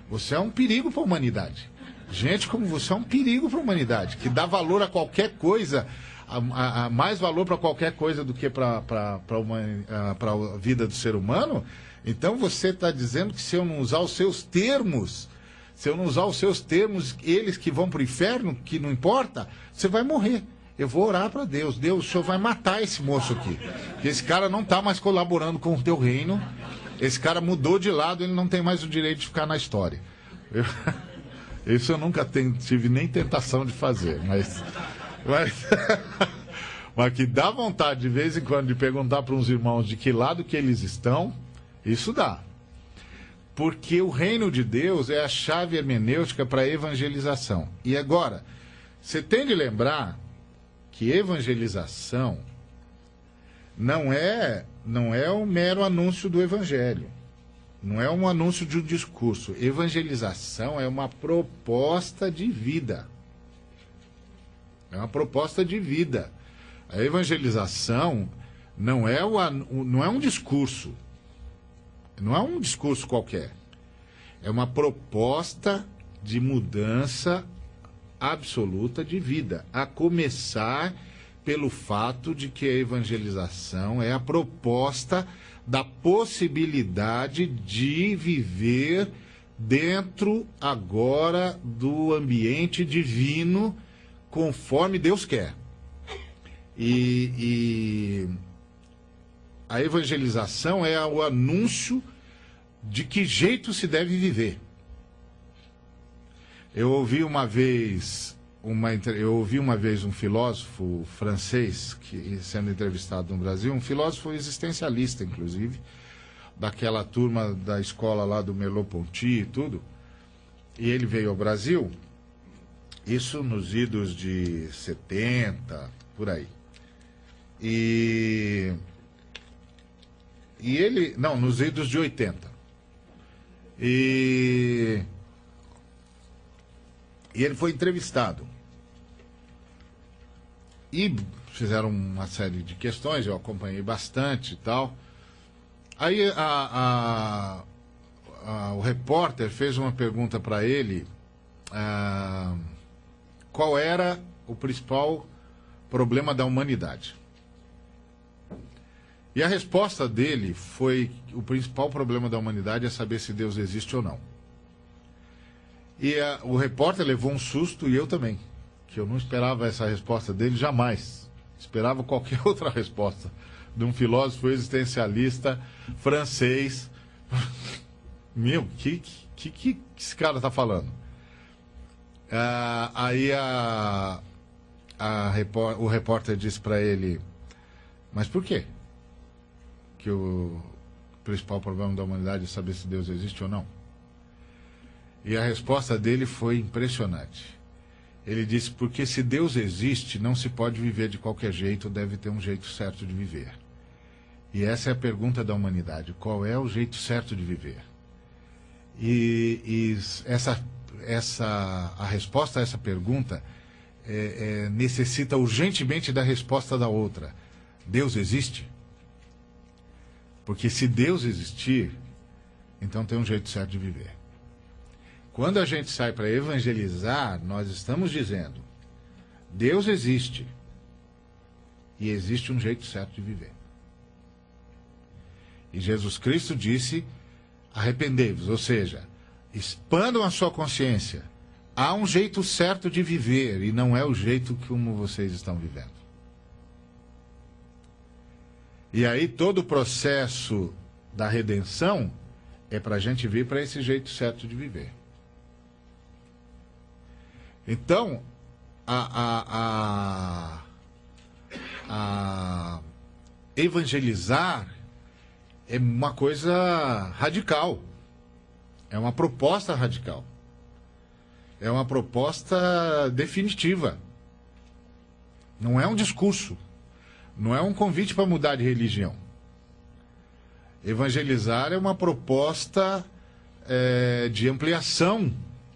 Você é um perigo para a humanidade. Gente como você é um perigo para a humanidade, que dá valor a qualquer coisa, a mais valor para qualquer coisa do que para a vida do ser humano. Então você está dizendo que se eu não usar os seus termos, eles que vão para o inferno, que não importa, você vai morrer. Eu vou orar para Deus. Deus, o senhor vai matar esse moço aqui. Porque esse cara não está mais colaborando com o teu reino. Esse cara mudou de lado, ele não tem mais o direito de ficar na história. Isso eu nunca tive nem tentação de fazer, mas que dá vontade de vez em quando de perguntar para uns irmãos de que lado que eles estão, isso dá. Porque o reino de Deus é a chave hermenêutica para a evangelização. E agora, você tem de lembrar que evangelização não é um mero anúncio do evangelho. Não é um anúncio de um discurso. Evangelização é uma proposta de vida. É uma proposta de vida. A evangelização não é um discurso. Não é um discurso qualquer. É uma proposta de mudança absoluta de vida. A começar pelo fato de que a evangelização é a proposta da possibilidade de viver dentro agora do ambiente divino conforme Deus quer. E a evangelização é o anúncio de que jeito se deve viver. Eu ouvi uma vez um filósofo francês sendo entrevistado no Brasil, um filósofo existencialista, inclusive, daquela turma da escola lá do Merleau-Ponty e tudo. E ele veio ao Brasil, isso nos idos de 70, por aí. E ele... Não, nos idos de 80. E ele foi entrevistado. E fizeram uma série de questões, eu acompanhei bastante e tal. Aí o repórter fez uma pergunta para ele, qual era o principal problema da humanidade. E a resposta dele foi: o principal problema da humanidade é saber se Deus existe ou não. E o repórter levou um susto, e eu também, que eu não esperava essa resposta dele jamais. Esperava qualquer outra resposta de um filósofo existencialista francês. Meu, que esse cara está falando? Aí o repórter disse para ele: mas por quê? Que o principal problema da humanidade é saber se Deus existe ou não? E a resposta dele foi impressionante. Ele disse: porque se Deus existe, não se pode viver de qualquer jeito, deve ter um jeito certo de viver. E essa é a pergunta da humanidade: qual é o jeito certo de viver? E a resposta a essa pergunta necessita urgentemente da resposta da outra: Deus existe? Porque se Deus existir, então tem um jeito certo de viver. Quando a gente sai para evangelizar, nós estamos dizendo: Deus existe. e existe um jeito certo de viver. E Jesus Cristo disse, arrependei-vos, ou seja, expandam a sua consciência. Há um jeito certo de viver e não é o jeito como vocês estão vivendo. E aí todo o processo da redenção é para a gente vir para esse jeito certo de viver. Então, evangelizar é uma coisa radical. É uma proposta radical. É uma proposta definitiva. Não é um discurso. Não é um convite para mudar de religião. Evangelizar é uma proposta de ampliação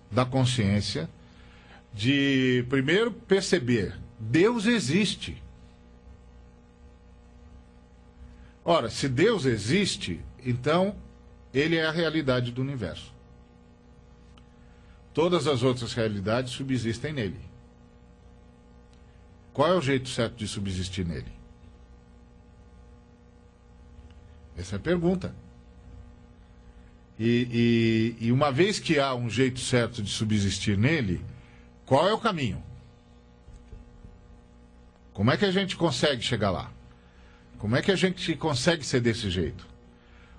da consciência, de, primeiro, perceber, Deus existe. Ora, se Deus existe, então Ele é a realidade do universo. Todas as outras realidades subsistem nele. Qual é o jeito certo de subsistir nele? Essa é a pergunta. E uma vez que há um jeito certo de subsistir nele, qual é o caminho? Como é que a gente consegue chegar lá? Como é que a gente consegue ser desse jeito?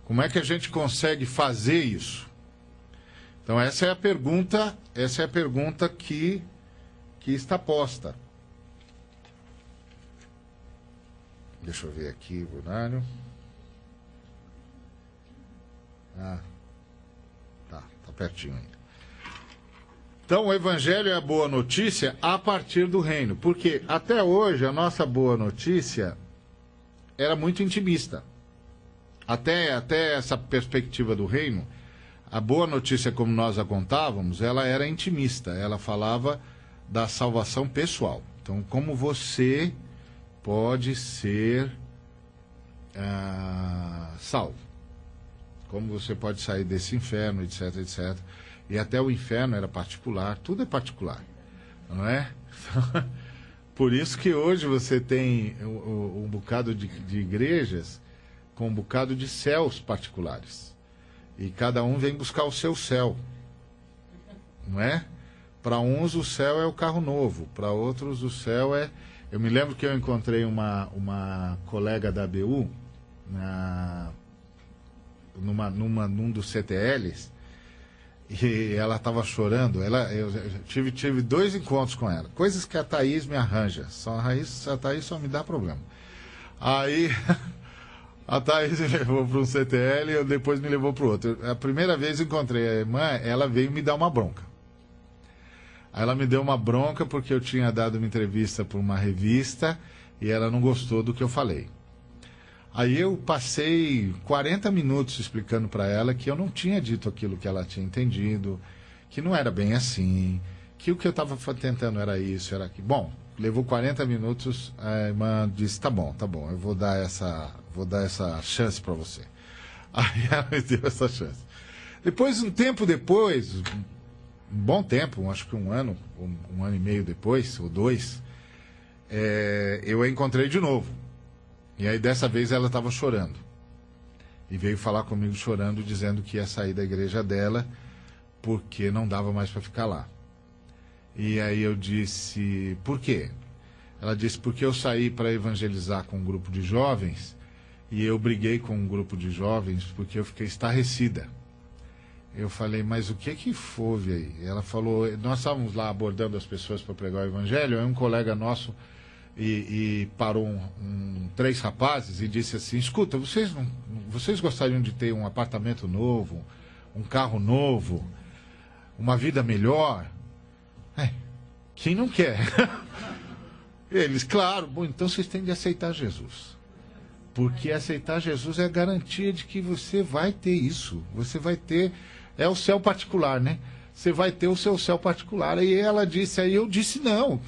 Como é que a gente consegue fazer isso? Então essa é a pergunta que está posta. Deixa eu ver aqui o horário. Tá pertinho ainda. Então, o Evangelho é a boa notícia a partir do reino. Porque até hoje a nossa boa notícia era muito intimista. Até essa perspectiva do reino, a boa notícia, como nós a contávamos, ela era intimista. Ela falava da salvação pessoal. Então, como você pode ser salvo. Como você pode sair desse inferno, etc, etc. E até o inferno era particular, tudo é particular, não é? Por isso que hoje você tem um bocado de igrejas com um bocado de céus particulares. E cada um vem buscar o seu céu, não é? Para uns o céu é o carro novo, para outros o céu é... Eu me lembro que eu encontrei uma colega da ABU num dos CTLs, e ela estava chorando. Eu tive 2 encontros com ela, coisas que a Thaís me arranja. A Thaís só me dá problema. Aí a Thaís me levou para um CTL e depois me levou para o outro. A primeira vez eu encontrei a irmã, ela veio me dar uma bronca. Aí ela me deu uma bronca porque eu tinha dado uma entrevista para uma revista e ela não gostou do que eu falei. Aí eu passei 40 minutos explicando para ela que eu não tinha dito aquilo que ela tinha entendido, que não era bem assim, que o que eu estava tentando era isso, era que... Bom, levou 40 minutos, a irmã disse, tá bom, eu vou dar essa chance para você. Aí ela me deu essa chance. Depois, um tempo depois, um bom tempo, acho que um ano e meio depois, ou 2, eu a encontrei de novo. E aí dessa vez ela estava chorando. E veio falar comigo chorando, dizendo que ia sair da igreja dela porque não dava mais para ficar lá. E aí eu disse, por quê? Ela disse, porque eu saí para evangelizar com um grupo de jovens e eu briguei com um grupo de jovens porque eu fiquei estarrecida. Eu falei, mas o que houve aí? Ela falou, nós estávamos lá abordando as pessoas para pregar o evangelho, aí um colega nosso e parou 3 rapazes e disse assim, escuta, vocês gostariam de ter um apartamento novo, um carro novo, uma vida melhor? Quem não quer? Eles, claro, bom, então vocês têm de aceitar Jesus. Porque aceitar Jesus é a garantia de que você vai ter isso. Você vai ter, é o céu particular, né? Você vai ter o seu céu particular. Aí ela disse, aí eu disse não,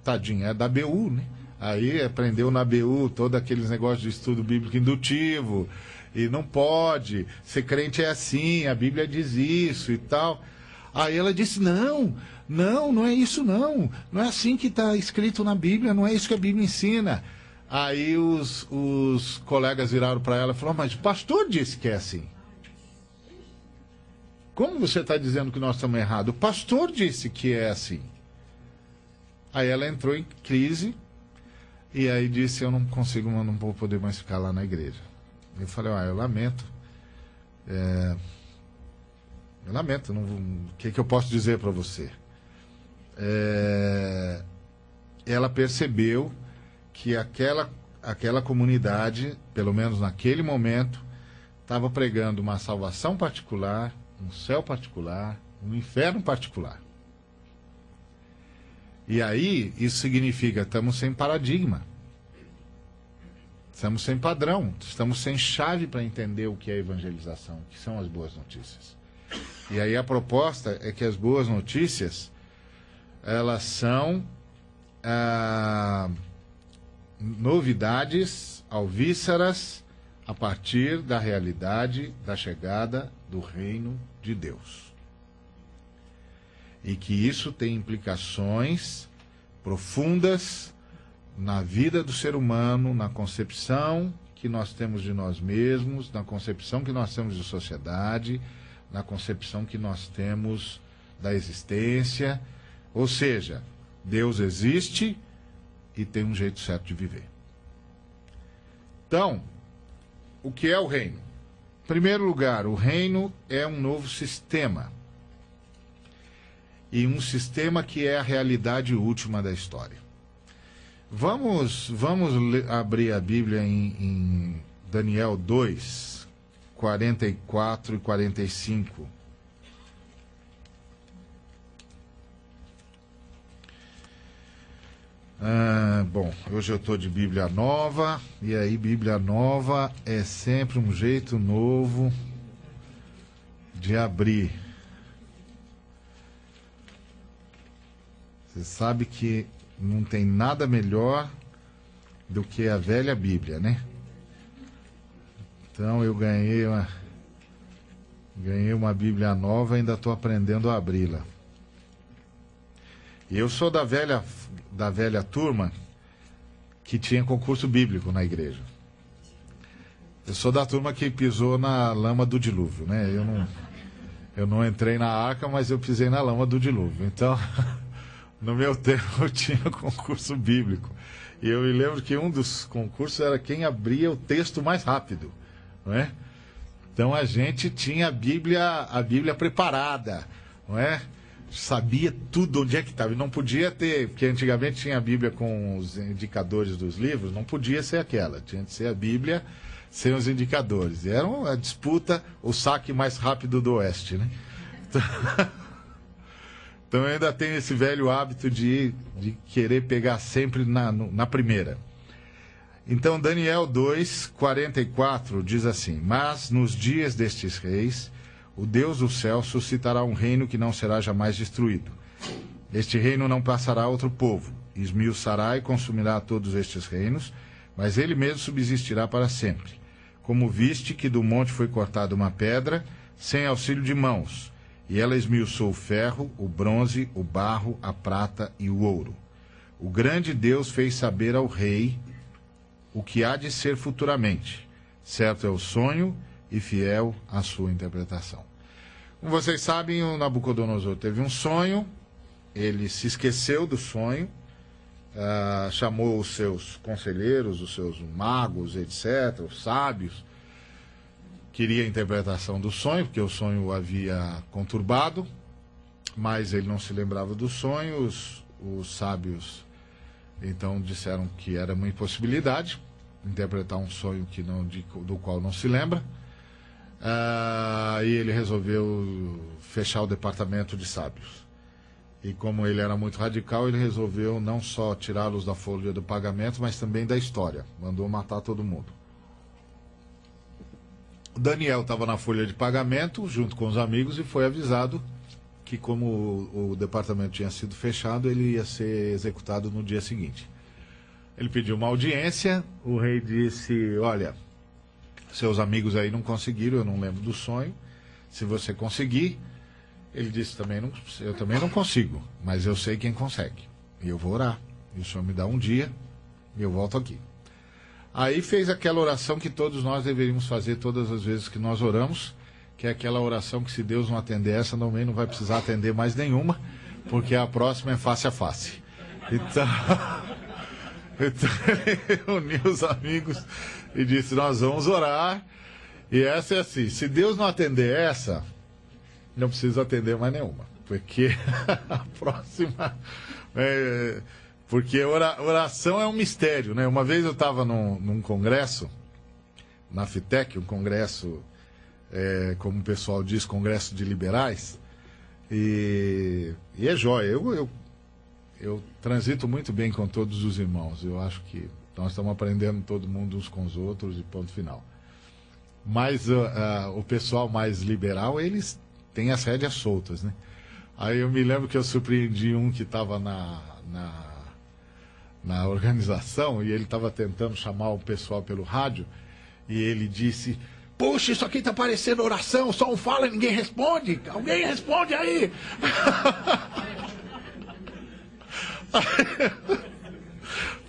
tadinha, é da BU, né? Aí aprendeu na BU todos aqueles negócios de estudo bíblico indutivo, e não pode, ser crente é assim, a Bíblia diz isso e tal. Aí ela disse, não é isso não é assim que está escrito na Bíblia, não é isso que a Bíblia ensina. Aí os colegas viraram para ela e falaram: mas o pastor disse que é assim. Como você está dizendo que nós estamos errados? O pastor disse que é assim. Aí ela entrou em crise e aí disse: eu não consigo, não vou poder mais ficar lá na igreja. Eu falei: eu lamento. Eu lamento, o que eu posso dizer para você? Ela percebeu que aquela comunidade, pelo menos naquele momento, estava pregando uma salvação particular, um céu particular, um inferno particular. E aí, isso significa que estamos sem paradigma. Estamos sem padrão, estamos sem chave para entender o que é evangelização, o que são as boas notícias. E aí a proposta é que as boas notícias, elas são novidades alvíceras a partir da realidade da chegada do reino de Deus. E que isso tem implicações profundas na vida do ser humano, na concepção que nós temos de nós mesmos, na concepção que nós temos de sociedade, na concepção que nós temos da existência. Ou seja, Deus existe e tem um jeito certo de viver. Então, o que é o reino? Em primeiro lugar, o reino é um novo sistema. E um sistema que é a realidade última da história. Vamos abrir a Bíblia em Daniel 2, 44 e 45. Bom, hoje eu estou de Bíblia Nova, e aí Bíblia Nova é sempre um jeito novo de abrir. Você sabe que não tem nada melhor do que a velha Bíblia, né? Então eu ganhei uma Bíblia nova e ainda estou aprendendo a abri-la. E eu sou da velha turma que tinha concurso bíblico na igreja. Eu sou da turma que pisou na lama do dilúvio, né? Eu não entrei na arca, mas eu pisei na lama do dilúvio. Então, no meu tempo eu tinha concurso bíblico. E eu me lembro que um dos concursos era quem abria o texto mais rápido, não é? Então a gente tinha a Bíblia preparada, não é? Sabia tudo onde é que estava. E não podia ter, porque antigamente tinha a Bíblia com os indicadores dos livros, não podia ser aquela. Tinha que ser a Bíblia sem os indicadores. E era uma disputa, o saque mais rápido do Oeste, né? Então eu ainda tenho esse velho hábito de querer pegar sempre na primeira. Então Daniel 2, 44 diz assim: mas nos dias destes reis, o Deus do céu suscitará um reino que não será jamais destruído. Este reino não passará a outro povo, esmiuçará e consumirá todos estes reinos, mas ele mesmo subsistirá para sempre. Como viste que do monte foi cortada uma pedra, sem auxílio de mãos, e ela esmiuçou o ferro, o bronze, o barro, a prata e o ouro. O grande Deus fez saber ao rei o que há de ser futuramente. Certo é o sonho e fiel à sua interpretação. Como vocês sabem, o Nabucodonosor teve um sonho, ele se esqueceu do sonho, chamou os seus conselheiros, os seus magos, etc., os sábios, queria a interpretação do sonho, porque o sonho o havia conturbado, mas ele não se lembrava do sonho. Os sábios então disseram que era uma impossibilidade interpretar um sonho do qual não se lembra. E ele resolveu fechar o departamento de sábios. E como ele era muito radical, ele resolveu não só tirá-los da folha do pagamento, mas também da história. Mandou matar todo mundo. Daniel estava na folha de pagamento, junto com os amigos, e foi avisado que, como o departamento tinha sido fechado, ele ia ser executado no dia seguinte. Ele pediu uma audiência, o rei disse: olha, seus amigos aí não conseguiram, eu não lembro do sonho, se você conseguir. Ele disse: eu também não consigo, mas eu sei quem consegue, e eu vou orar, e o senhor me dá um dia, e eu volto aqui. Aí fez aquela oração que todos nós deveríamos fazer todas as vezes que nós oramos, que é aquela oração que, se Deus não atender essa, também não vai precisar atender mais nenhuma, porque a próxima é face a face. Então ele reuniu os amigos e disse: nós vamos orar. E essa é assim: se Deus não atender essa, não precisa atender mais nenhuma, porque a próxima... porque oração é um mistério, né? Uma vez eu estava num congresso, na FITEC, um congresso, como o pessoal diz, congresso de liberais, e é jóia. Eu transito muito bem com todos os irmãos. Eu acho que nós estamos aprendendo todo mundo uns com os outros, e ponto final. Mas o pessoal mais liberal, eles têm as rédeas soltas, né? Aí eu me lembro que eu surpreendi um que estava na organização, e ele estava tentando chamar o pessoal pelo rádio, e ele disse: puxa, isso aqui está parecendo oração, só um fala e ninguém responde. Alguém responde aí.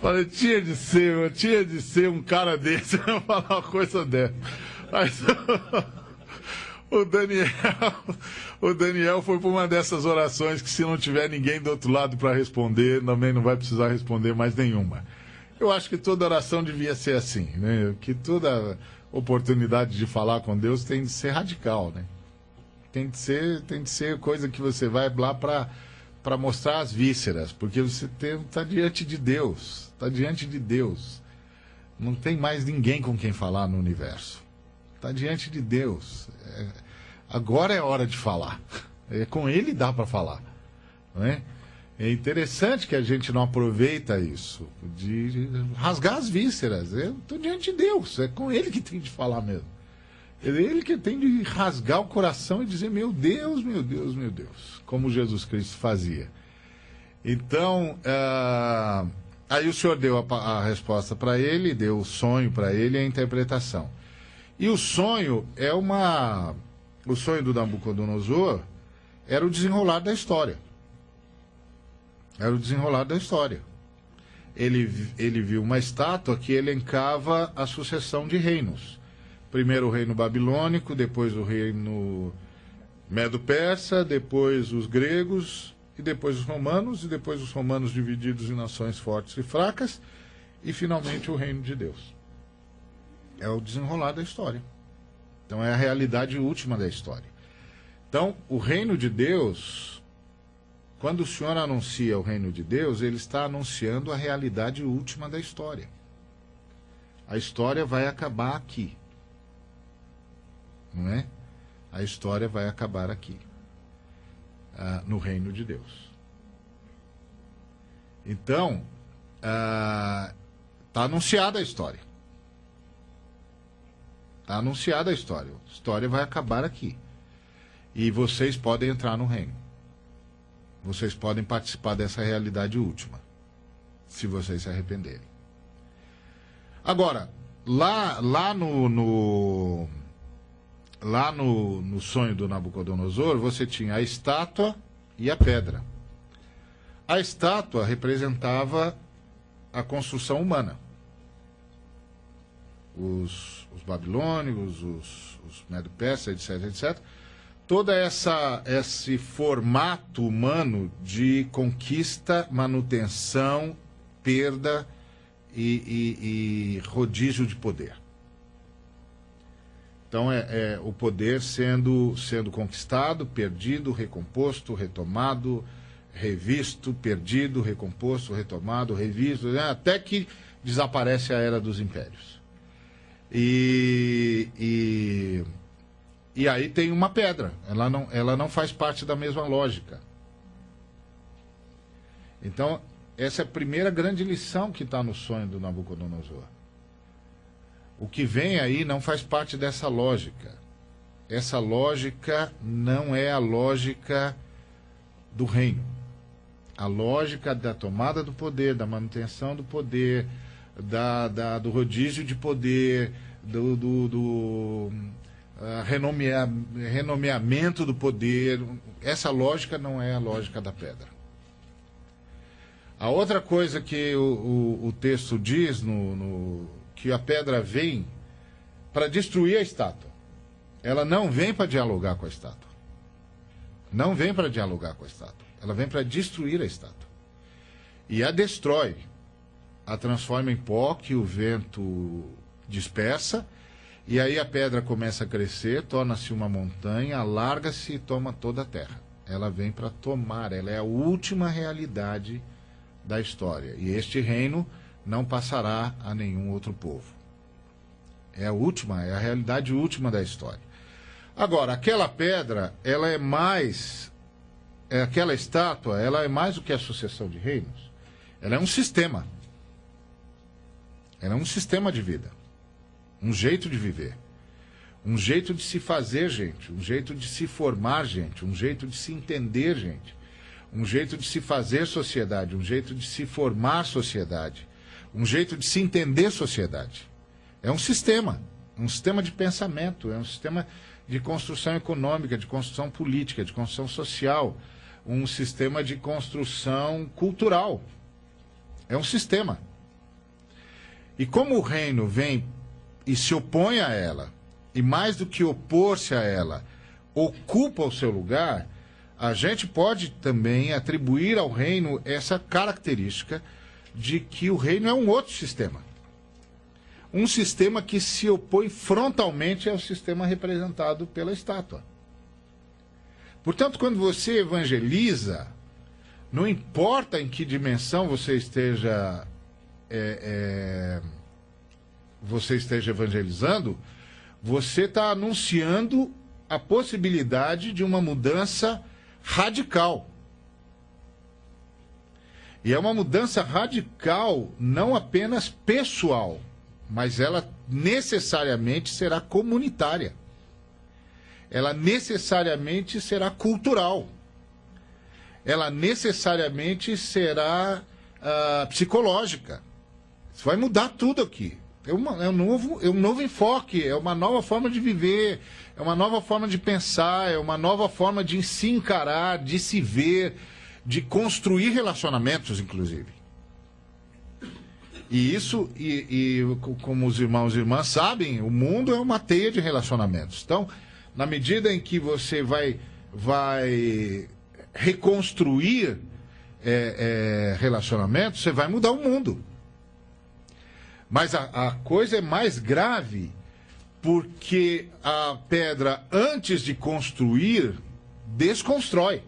Falei, tinha de ser um cara desse pra falar uma coisa dessa. Mas o Daniel foi para uma dessas orações que, se não tiver ninguém do outro lado para responder, também não vai precisar responder mais nenhuma. Eu acho que toda oração devia ser assim, né? Que toda oportunidade de falar com Deus tem de ser radical, né? Tem de ser coisa que você vai lá para mostrar as vísceras, porque você está diante de Deus, está diante de Deus. Não tem mais ninguém com quem falar no universo. Está diante de Deus. Agora é hora de falar. Com Ele dá para falar. Não é? É interessante que a gente não aproveita isso, de rasgar as vísceras. Eu estou diante de Deus, é com Ele que tem de falar mesmo. É Ele que tem de rasgar o coração e dizer: meu Deus, meu Deus, meu Deus, como Jesus Cristo fazia. Então, aí o Senhor deu a resposta para ele, deu o sonho para ele e a interpretação. E o sonho o sonho do Nabucodonosor era o desenrolar da história. Era o desenrolar da história. Ele viu uma estátua que elencava a sucessão de reinos. Primeiro o reino babilônico, depois o reino medo-persa, depois os gregos, e depois os romanos, e depois os romanos divididos em nações fortes e fracas, e finalmente o reino de Deus. É o desenrolar da história. Então é a realidade última da história. Então, o reino de Deus, quando o Senhor anuncia o reino de Deus, ele está anunciando a realidade última da história. A história vai acabar aqui. Não é? A história vai acabar aqui, no reino de Deus. Então, está anunciada a história. Está anunciada a história. A história vai acabar aqui. E vocês podem entrar no reino. Vocês podem participar dessa realidade última, se vocês se arrependerem. Agora, lá no sonho do Nabucodonosor, você tinha a estátua e a pedra. A estátua representava a construção humana. Os babilônicos, os medo-persas, etc, etc. Todo esse formato humano de conquista, manutenção, perda e rodízio de poder. Então, o poder sendo conquistado, perdido, recomposto, retomado, revisto, perdido, recomposto, retomado, revisto, até que desaparece a Era dos Impérios. E aí tem uma pedra, ela não faz parte da mesma lógica. Então, essa é a primeira grande lição que está no sonho do Nabucodonosor. O que vem aí não faz parte dessa lógica. Essa lógica não é a lógica do reino. A lógica da tomada do poder, da manutenção do poder, do rodízio de poder, do renomeamento do poder. Essa lógica não é a lógica da pedra. A outra coisa que o texto diz, que a pedra vem para destruir a estátua. Ela não vem para dialogar com a estátua. Não vem para dialogar com a estátua. Ela vem para destruir a estátua. E a destrói. A transforma em pó que o vento dispersa. E aí a pedra começa a crescer, torna-se uma montanha, alarga-se e toma toda a terra. Ela vem para tomar, ela é a última realidade da história. E este reino não passará a nenhum outro povo. É a última, é a realidade última da história. Agora, aquela pedra, ela é mais... aquela estátua, ela é mais do que a sucessão de reinos. Ela é um sistema. Ela é um sistema de vida. Um jeito de viver. Um jeito de se fazer gente. Um jeito de se formar gente. Um jeito de se entender gente. Um jeito de se fazer sociedade. Um jeito de se formar sociedade. Um jeito de se entender sociedade. É um sistema de pensamento, é um sistema de construção econômica, de construção política, de construção social, um sistema de construção cultural. É um sistema. E como o reino vem e se opõe a ela, e mais do que opor-se a ela, ocupa o seu lugar, a gente pode também atribuir ao reino essa característica de que o reino é um outro sistema. Um sistema que se opõe frontalmente ao sistema representado pela estátua. Portanto, quando você evangeliza, não importa em que dimensão você esteja evangelizando, você está anunciando a possibilidade de uma mudança radical. E é uma mudança radical não apenas pessoal, mas ela necessariamente será comunitária. Ela necessariamente será cultural. Ela necessariamente será psicológica. Isso vai mudar tudo aqui. É um novo enfoque, é uma nova forma de viver, é uma nova forma de pensar, é uma nova forma de se encarar, de se ver, de construir relacionamentos, inclusive. E isso, como os irmãos e irmãs sabem, o mundo é uma teia de relacionamentos. Então, na medida em que você vai reconstruir relacionamentos, você vai mudar o mundo. Mas a coisa é mais grave porque a pedra, antes de construir, desconstrói.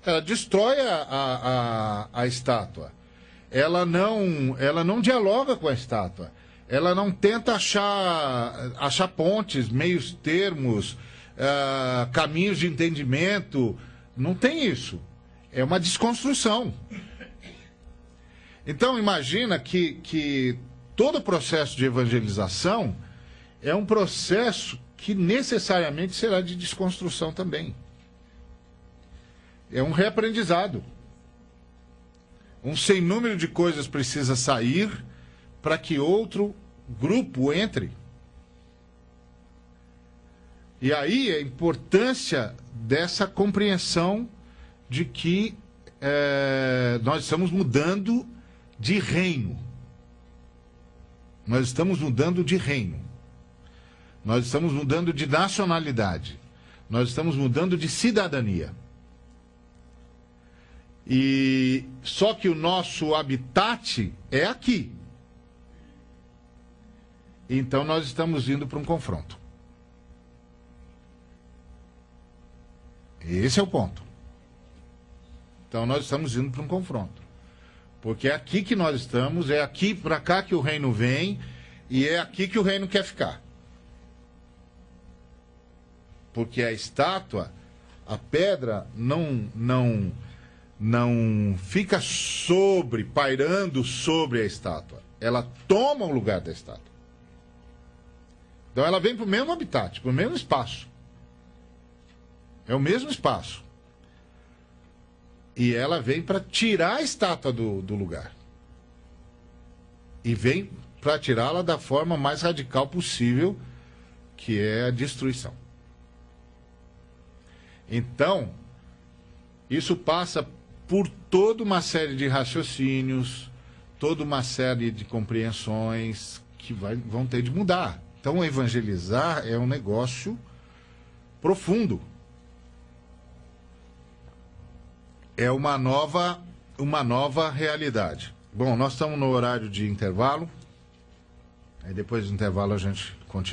Ela destrói a estátua. Ela não dialoga com a estátua. Ela não tenta achar pontes, meios termos, caminhos de entendimento. Não tem isso. É uma desconstrução. Então, imagina que todo o processo de evangelização é um processo que necessariamente será de desconstrução também. É um reaprendizado. Um sem número de coisas precisa sair para que outro grupo entre. E aí a importância dessa compreensão de que nós estamos mudando de reino. Nós estamos mudando de reino. Nós estamos mudando de nacionalidade. Nós estamos mudando de cidadania. E só que o nosso habitat é aqui. Então nós estamos indo para um confronto. Esse é o ponto. Então nós estamos indo para um confronto. Porque é aqui que nós estamos, é aqui para cá que o reino vem e é aqui que o reino quer ficar. Porque a estátua, a pedra não fica pairando sobre a estátua. Ela toma o lugar da estátua. Então ela vem para o mesmo habitat, para o mesmo espaço. É o mesmo espaço. E ela vem para tirar a estátua do lugar. E vem para tirá-la da forma mais radical possível, que é a destruição. Então, isso passa por toda uma série de raciocínios, toda uma série de compreensões que vão ter de mudar. Então, evangelizar é um negócio profundo. É uma nova realidade. Bom, nós estamos no horário de intervalo. Aí depois do intervalo a gente continua.